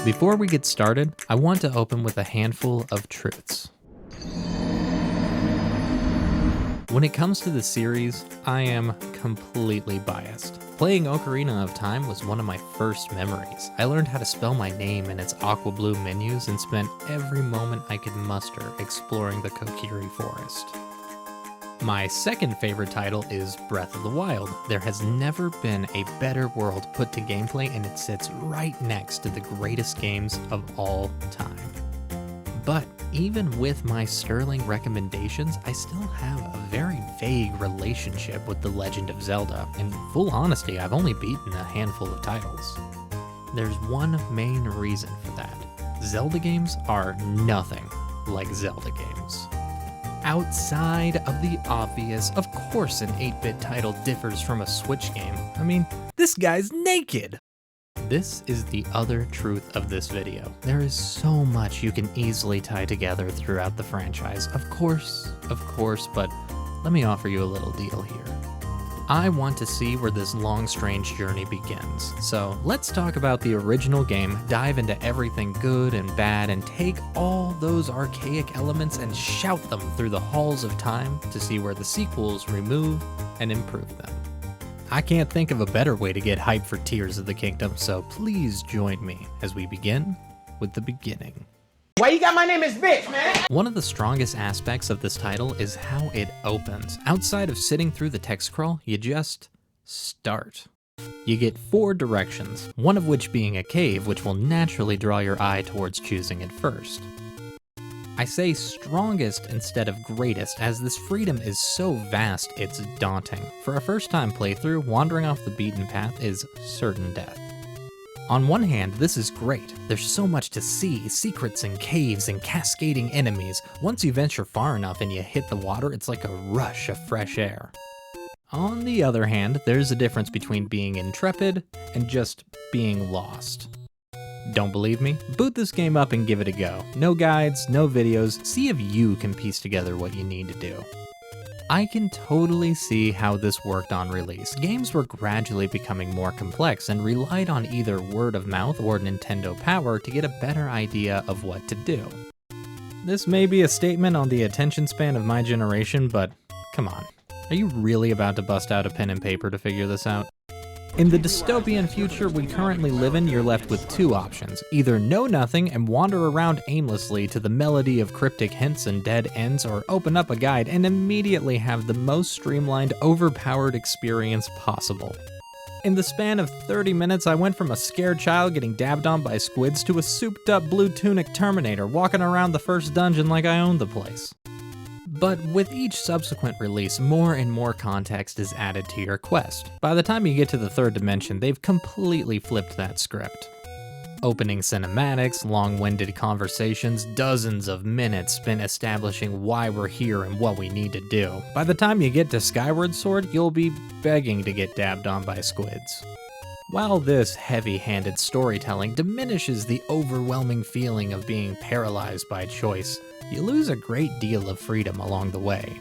Before we get started, I want to open with a handful of truths. When it comes to the series, I am completely biased. Playing Ocarina of Time was one of my first memories. I learned how to spell my name in its aqua blue menus and spent every moment I could muster exploring the Kokiri Forest. My second favorite title is Breath of the Wild. There has never been a better world put to gameplay, and it sits right next to the greatest games of all time. But even with my sterling recommendations, I still have a very vague relationship with The Legend of Zelda. In full honesty, I've only beaten a handful of titles. There's one main reason for that. Zelda games are nothing like Zelda games. Outside of the obvious, of course an 8-bit title differs from a Switch game. I mean, this guy's naked! This is the other truth of this video. There is so much you can easily tie together throughout the franchise. Of course, but let me offer you a little deal here. I want to see where this long, strange journey begins. So let's talk about the original game, dive into everything good and bad, and take all those archaic elements and shout them through the halls of time to see where the sequels remove and improve them. I can't think of a better way to get hyped for Tears of the Kingdom, so please join me as we begin with the beginning. Why you got my name as bitch, man? One of the strongest aspects of this title is how it opens. Outside of sitting through the text scroll, you just start. You get 4 directions, one of which being a cave, which will naturally draw your eye towards choosing it first. I say strongest instead of greatest, as this freedom is so vast it's daunting. For a first-time playthrough, wandering off the beaten path is certain death. On one hand, this is great. There's so much to see, secrets and caves and cascading enemies. Once you venture far enough and you hit the water, it's like a rush of fresh air. On the other hand, there's a difference between being intrepid and just being lost. Don't believe me? Boot this game up and give it a go. No guides, no videos, see if you can piece together what you need to do. I can totally see how this worked on release. Games were gradually becoming more complex and relied on either word of mouth or Nintendo Power to get a better idea of what to do. This may be a statement on the attention span of my generation, but come on. Are you really about to bust out a pen and paper to figure this out? In the dystopian future we currently live in, you're left with 2 options. Either know nothing and wander around aimlessly to the melody of cryptic hints and dead ends, or open up a guide and immediately have the most streamlined, overpowered experience possible. In the span of 30 minutes, I went from a scared child getting dabbed on by squids to a souped-up blue tunic Terminator walking around the first dungeon like I owned the place. But with each subsequent release, more and more context is added to your quest. By the time you get to the 3rd dimension, they've completely flipped that script. Opening cinematics, long-winded conversations, dozens of minutes spent establishing why we're here and what we need to do. By the time you get to Skyward Sword, you'll be begging to get dabbed on by squids. While this heavy-handed storytelling diminishes the overwhelming feeling of being paralyzed by choice, you lose a great deal of freedom along the way.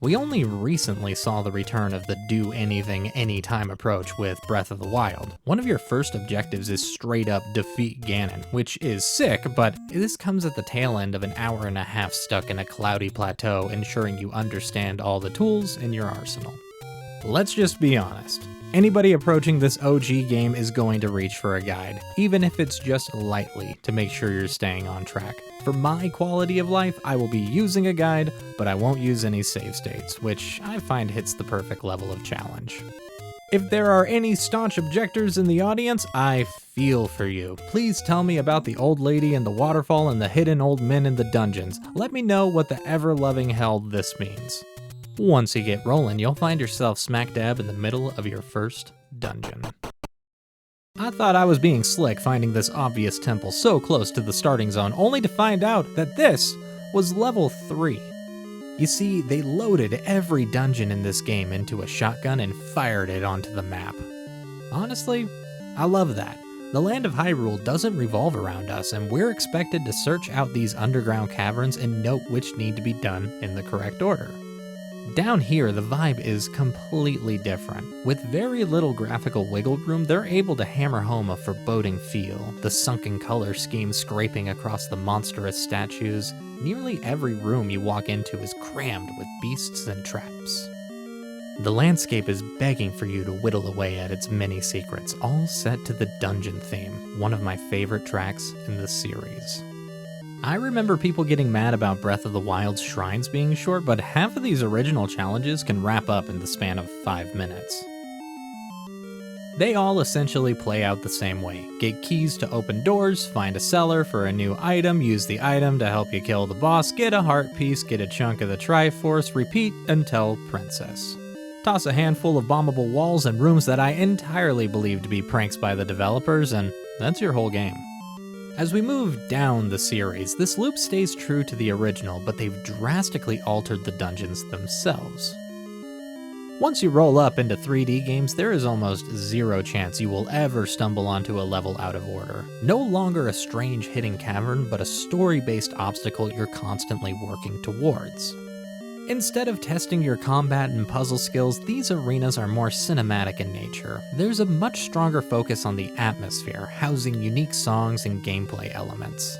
We only recently saw the return of the do anything, anytime approach with Breath of the Wild. One of your first objectives is straight up defeat Ganon, which is sick, but this comes at the tail end of an hour and a half stuck in a cloudy plateau, ensuring you understand all the tools in your arsenal. Let's just be honest. Anybody approaching this OG game is going to reach for a guide, even if it's just lightly, to make sure you're staying on track. For my quality of life, I will be using a guide, but I won't use any save states, which I find hits the perfect level of challenge. If there are any staunch objectors in the audience, I feel for you. Please tell me about the old lady in the waterfall and the hidden old men in the dungeons. Let me know what the ever-loving hell this means. Once you get rolling, you'll find yourself smack dab in the middle of your first dungeon. I thought I was being slick finding this obvious temple so close to the starting zone, only to find out that this was level 3. You see, they loaded every dungeon in this game into a shotgun and fired it onto the map. Honestly, I love that. The land of Hyrule doesn't revolve around us, and we're expected to search out these underground caverns and note which need to be done in the correct order. Down here, the vibe is completely different. With very little graphical wiggle room, they're able to hammer home a foreboding feel, the sunken color scheme scraping across the monstrous statues. Nearly every room you walk into is crammed with beasts and traps. The landscape is begging for you to whittle away at its many secrets, all set to the dungeon theme, one of my favorite tracks in the series. I remember people getting mad about Breath of the Wild's shrines being short, but half of these original challenges can wrap up in the span of 5 minutes. They all essentially play out the same way. Get keys to open doors, find a cellar for a new item, use the item to help you kill the boss, get a heart piece, get a chunk of the Triforce, repeat until Princess. Toss a handful of bombable walls and rooms that I entirely believe to be pranks by the developers, and that's your whole game. As we move down the series, this loop stays true to the original, but they've drastically altered the dungeons themselves. Once you roll up into 3D games, there is almost zero chance you will ever stumble onto a level out of order. No longer a strange hidden cavern, but a story-based obstacle you're constantly working towards. Instead of testing your combat and puzzle skills, these arenas are more cinematic in nature. There's a much stronger focus on the atmosphere, housing unique songs and gameplay elements.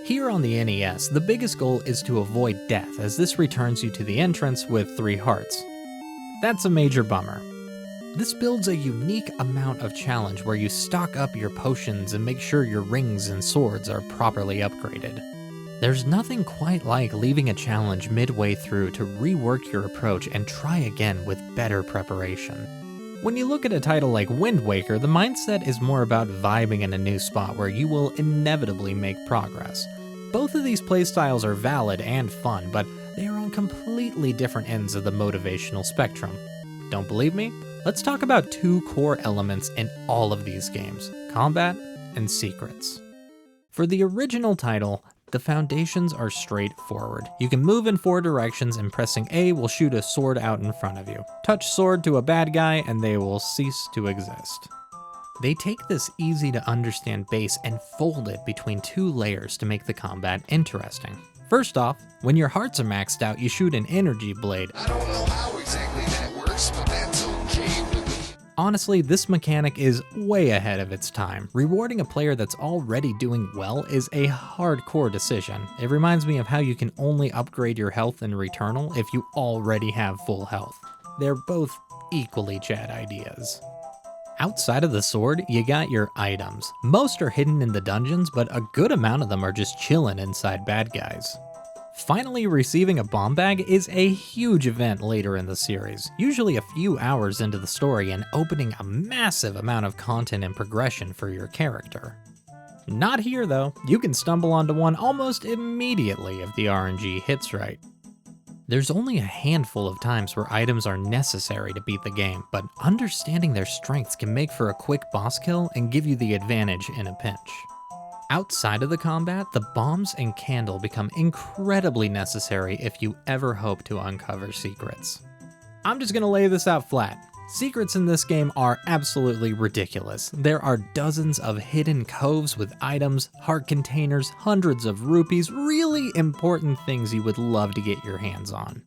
Here on the NES, the biggest goal is to avoid death, as this returns you to the entrance with 3 hearts. That's a major bummer. This builds a unique amount of challenge where you stock up your potions and make sure your rings and swords are properly upgraded. There's nothing quite like leaving a challenge midway through to rework your approach and try again with better preparation. When you look at a title like Wind Waker, the mindset is more about vibing in a new spot where you will inevitably make progress. Both of these playstyles are valid and fun, but they are on completely different ends of the motivational spectrum. Don't believe me? Let's talk about 2 core elements in all of these games: combat and secrets. For the original title, the foundations are straightforward. You can move in 4 directions, and pressing A will shoot a sword out in front of you. Touch sword to a bad guy and they will cease to exist. They take this easy to understand base and fold it between 2 layers to make the combat interesting. First off, when your hearts are maxed out, you shoot an energy blade. I don't know how exactly that works, but that's okay with me. Honestly, this mechanic is way ahead of its time. Rewarding a player that's already doing well is a hardcore decision. It reminds me of how you can only upgrade your health in Returnal if you already have full health. They're both equally Chad ideas. Outside of the sword, you got your items. Most are hidden in the dungeons, but a good amount of them are just chilling inside bad guys. Finally, receiving a bomb bag is a huge event later in the series, usually a few hours into the story and opening a massive amount of content and progression for your character. Not here though, you can stumble onto one almost immediately if the RNG hits right. There's only a handful of times where items are necessary to beat the game, but understanding their strengths can make for a quick boss kill and give you the advantage in a pinch. Outside of the combat, the bombs and candle become incredibly necessary if you ever hope to uncover secrets. I'm just gonna lay this out flat. Secrets in this game are absolutely ridiculous. There are dozens of hidden coves with items, heart containers, hundreds of rupees, really important things you would love to get your hands on.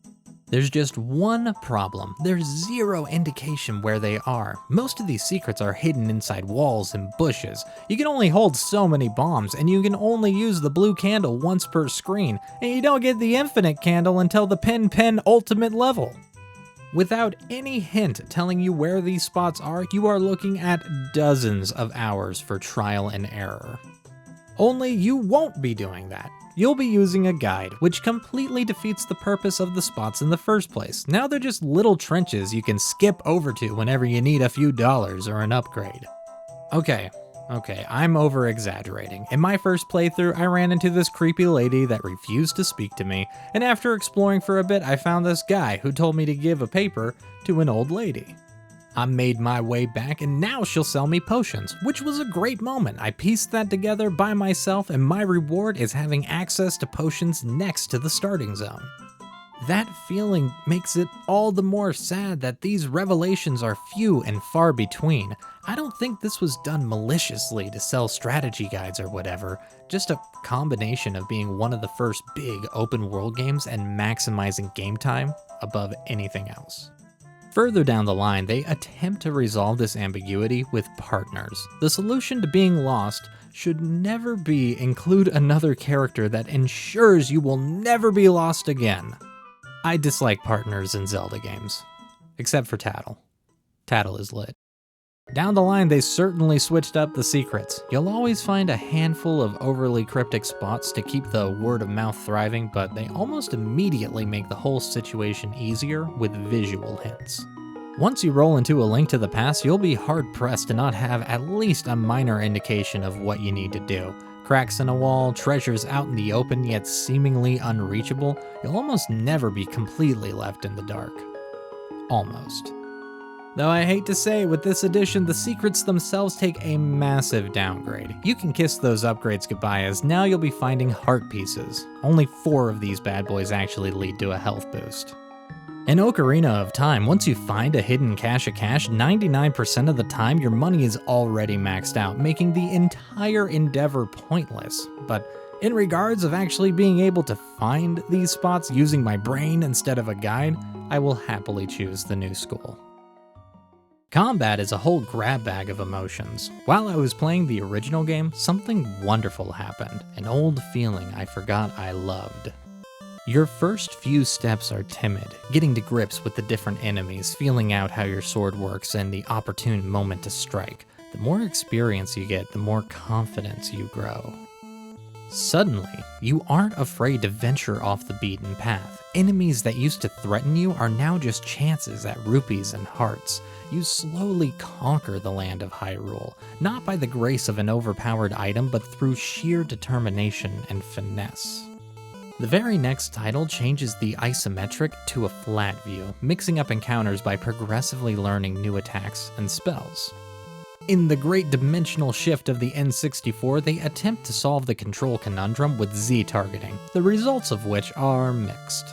There's just one problem. There's zero indication where they are. Most of these secrets are hidden inside walls and bushes. You can only hold so many bombs, and you can only use the blue candle once per screen, and you don't get the infinite candle until the Pen ultimate level. Without any hint telling you where these spots are, you are looking at dozens of hours for trial and error. Only you won't be doing that. You'll be using a guide, which completely defeats the purpose of the spots in the first place. Now they're just little trenches you can skip over to whenever you need a few dollars or an upgrade. Okay, I'm over-exaggerating. In my first playthrough, I ran into this creepy lady that refused to speak to me, and after exploring for a bit, I found this guy who told me to give a paper to an old lady. I made my way back, and now she'll sell me potions, which was a great moment. I pieced that together by myself, and my reward is having access to potions next to the starting zone. That feeling makes it all the more sad that these revelations are few and far between. I don't think this was done maliciously to sell strategy guides or whatever, just a combination of being one of the first big open world games and maximizing game time above anything else. Further down the line, they attempt to resolve this ambiguity with partners. The solution to being lost should never be include another character that ensures you will never be lost again. I dislike partners in Zelda games, except for Tattle. Tattle is lit. Down the line, they certainly switched up the secrets. You'll always find a handful of overly cryptic spots to keep the word of mouth thriving, but they almost immediately make the whole situation easier with visual hints. Once you roll into A Link to the Past, you'll be hard-pressed to not have at least a minor indication of what you need to do. Cracks in a wall, treasures out in the open yet seemingly unreachable, you'll almost never be completely left in the dark. Almost. Though I hate to say, with this edition, the secrets themselves take a massive downgrade. You can kiss those upgrades goodbye, as now you'll be finding heart pieces. Only 4 of these bad boys actually lead to a health boost. In Ocarina of Time, once you find a hidden cache of cash, 99% of the time your money is already maxed out, making the entire endeavor pointless. But in regards of actually being able to find these spots using my brain instead of a guide, I will happily choose the new school. Combat is a whole grab bag of emotions. While I was playing the original game, something wonderful happened, an old feeling I forgot I loved. Your first few steps are timid, getting to grips with the different enemies, feeling out how your sword works, and the opportune moment to strike. The more experience you get, the more confidence you grow. Suddenly, you aren't afraid to venture off the beaten path. Enemies that used to threaten you are now just chances at rupees and hearts. You slowly conquer the land of Hyrule, not by the grace of an overpowered item, but through sheer determination and finesse. The very next title changes the isometric to a flat view, mixing up encounters by progressively learning new attacks and spells. In the great dimensional shift of the N64, they attempt to solve the control conundrum with Z targeting, the results of which are mixed.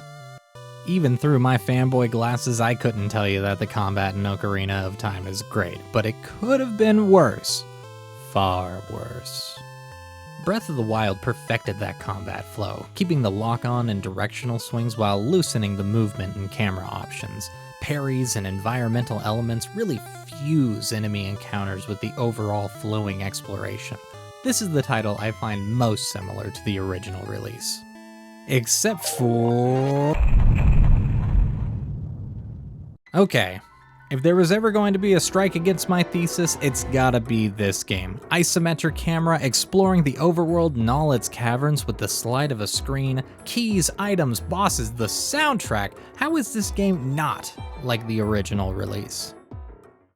Even through my fanboy glasses, I couldn't tell you that the combat in Ocarina of Time is great, but it could have been worse. Far worse. Breath of the Wild perfected that combat flow, keeping the lock-on and directional swings while loosening the movement and camera options. Parries and environmental elements really fuse enemy encounters with the overall flowing exploration. This is the title I find most similar to the original release. Except for... Okay. If there was ever going to be a strike against my thesis, it's gotta be this game. Isometric camera, exploring the overworld and all its caverns with the slide of a screen, keys, items, bosses, the soundtrack. How is this game not like the original release?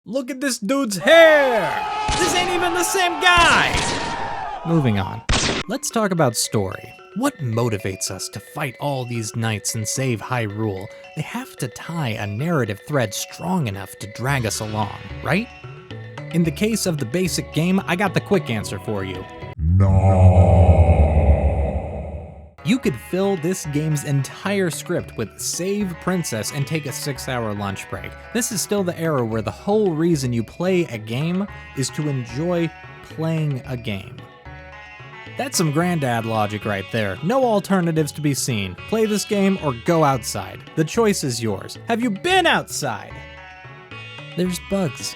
Look at this dude's hair! This ain't even the same guy! Moving on. Let's talk about story. What motivates us to fight all these knights and save Hyrule? They have to tie a narrative thread strong enough to drag us along, right? In the case of the basic game, I got the quick answer for you. No. You could fill this game's entire script with save princess and take a 6-hour lunch break. This is still the era where the whole reason you play a game is to enjoy playing a game. That's some granddad logic right there. No alternatives to be seen. Play this game or go outside. The choice is yours. Have you been outside? There's bugs.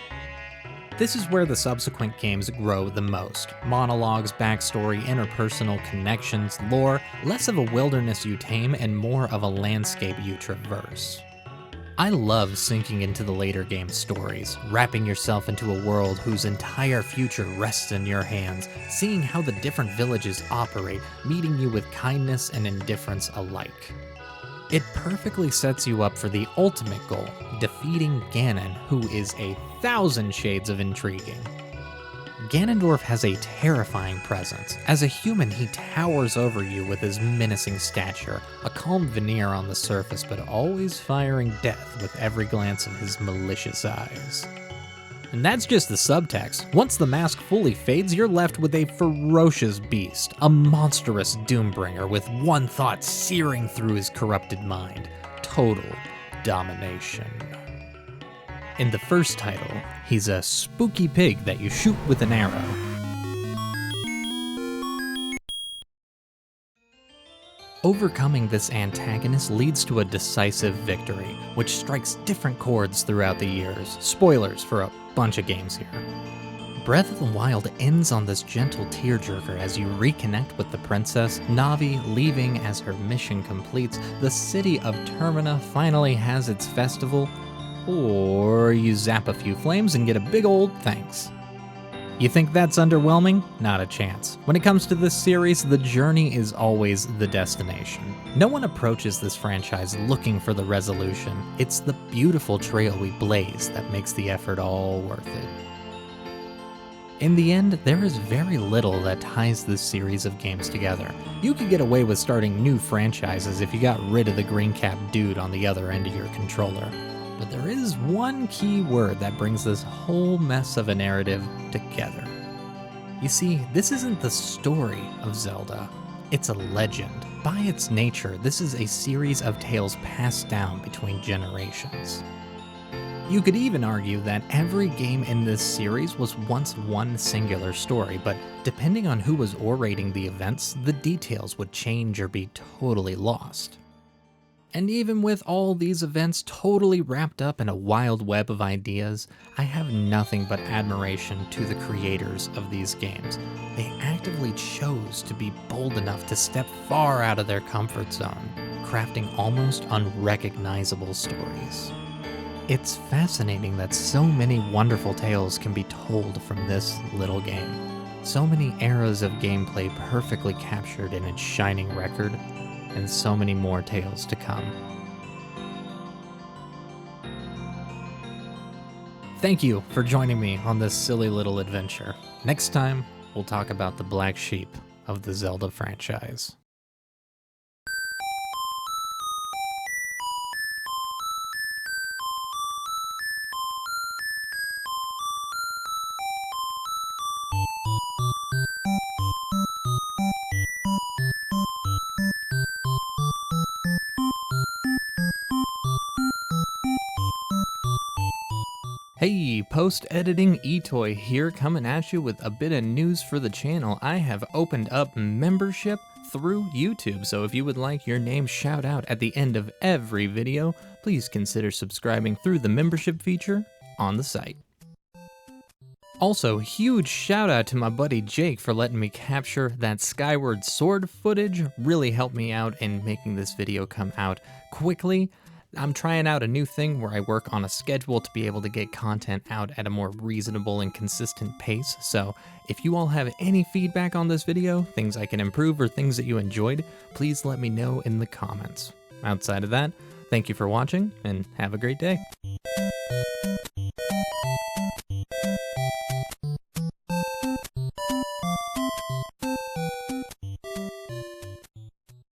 This is where the subsequent games grow the most. Monologues, backstory, interpersonal connections, lore, less of a wilderness you tame and more of a landscape you traverse. I love sinking into the later game stories, wrapping yourself into a world whose entire future rests in your hands, seeing how the different villages operate, meeting you with kindness and indifference alike. It perfectly sets you up for the ultimate goal, defeating Ganon, who is 1,000 shades of intriguing. Ganondorf has a terrifying presence. As a human, he towers over you with his menacing stature, a calm veneer on the surface, but always firing death with every glance of his malicious eyes. And that's just the subtext. Once the mask fully fades, you're left with a ferocious beast, a monstrous doombringer with one thought searing through his corrupted mind. total domination. In the first title, he's a spooky pig that you shoot with an arrow. Overcoming this antagonist leads to a decisive victory, which strikes different chords throughout the years. Spoilers for a bunch of games here. Breath of the Wild ends on this gentle tearjerker as you reconnect with the princess, Navi leaving as her mission completes, the city of Termina finally has its festival, or you zap a few flames and get a big old thanks. You think that's underwhelming? Not a chance. When it comes to this series, the journey is always the destination. No one approaches this franchise looking for the resolution. It's the beautiful trail we blaze that makes the effort all worth it. In the end, there is very little that ties this series of games together. You could get away with starting new franchises if you got rid of the green cap dude on the other end of your controller. But there is one key word that brings this whole mess of a narrative together. You see, this isn't the story of Zelda, it's a legend. By its nature, this is a series of tales passed down between generations. You could even argue that every game in this series was once one singular story, but depending on who was orating the events, the details would change or be totally lost. And even with all these events totally wrapped up in a wild web of ideas, I have nothing but admiration to the creators of these games. They actively chose to be bold enough to step far out of their comfort zone, crafting almost unrecognizable stories. It's fascinating that so many wonderful tales can be told from this little game. So many eras of gameplay perfectly captured in its shining record, and so many more tales to come. Thank you for joining me on this silly little adventure. Next time, we'll talk about the black sheep of the Zelda franchise. Hey, post-editing eToy here, coming at you with a bit of news for the channel. I have opened up membership through YouTube, so if you would like your name shout out at the end of every video, please consider subscribing through the membership feature on the site. Also, huge shout out to my buddy Jake for letting me capture that Skyward Sword footage. Really helped me out in making this video come out quickly. I'm trying out a new thing where I work on a schedule to be able to get content out at a more reasonable and consistent pace. So if you all have any feedback on this video, things I can improve or things that you enjoyed, please let me know in the comments. Outside of that, thank you for watching and have a great day.